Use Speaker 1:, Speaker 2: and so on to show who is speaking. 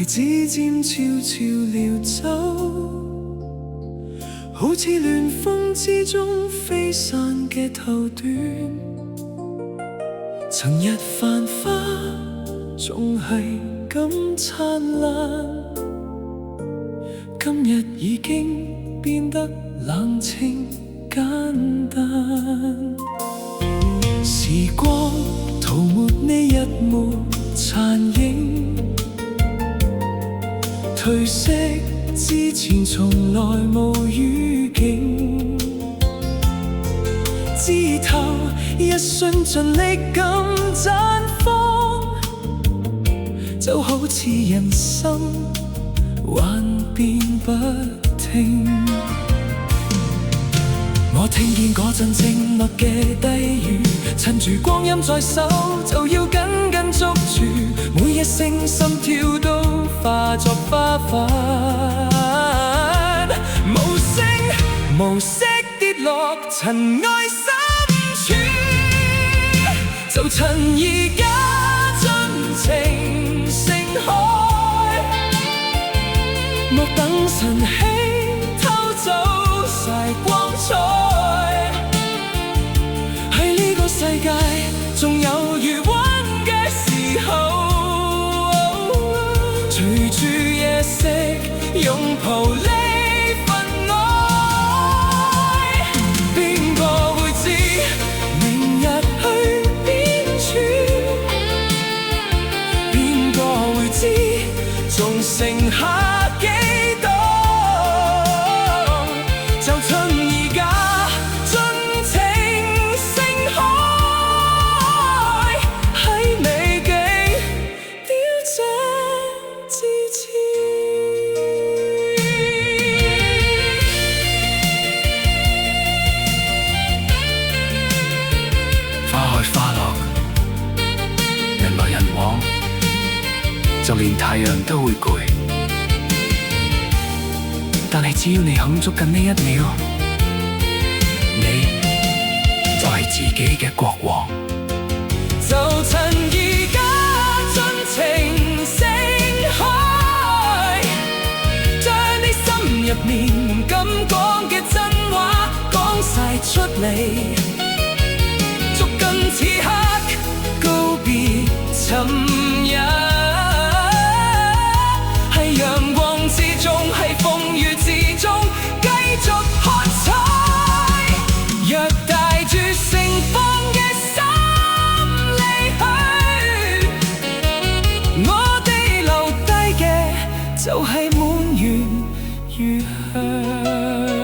Speaker 1: 提指尖悄悄撩走，好似亂風之中飛散嘅頭段。曾日繁花，仲係咁燦爛，今日已經變得冷清簡單。時光塗抹呢一抹殘影，褪色之前從來無預警，枝頭一瞬盡力咁綻放，就好似人生幻變不停。我聽見嗰陣靜默嘅低語，趁住光陰在手，就要緊緊捉住，每一聲心跳都化作花瓣，無聲無息跌落塵埃深處，就趁而家盡情盛開，莫等晨曦偷走曬光彩。世界仲有餘溫嘅時候，隨住夜色擁抱呢份愛，邊個會知明日去邊處？邊個會知仲剩下幾多？就趁而家花落，人來人往，就連太陽都會攰。但係只要你肯捉緊呢一秒，你就係自己嘅國王。就趁而家盡情盛開，將你心入面唔敢講嘅真話講晒出嚟。此刻告別尋日，係陽光之中，係風雨之中，繼續喝彩。若帶住盛放嘅心離去，我哋留低嘅就係滿園餘香。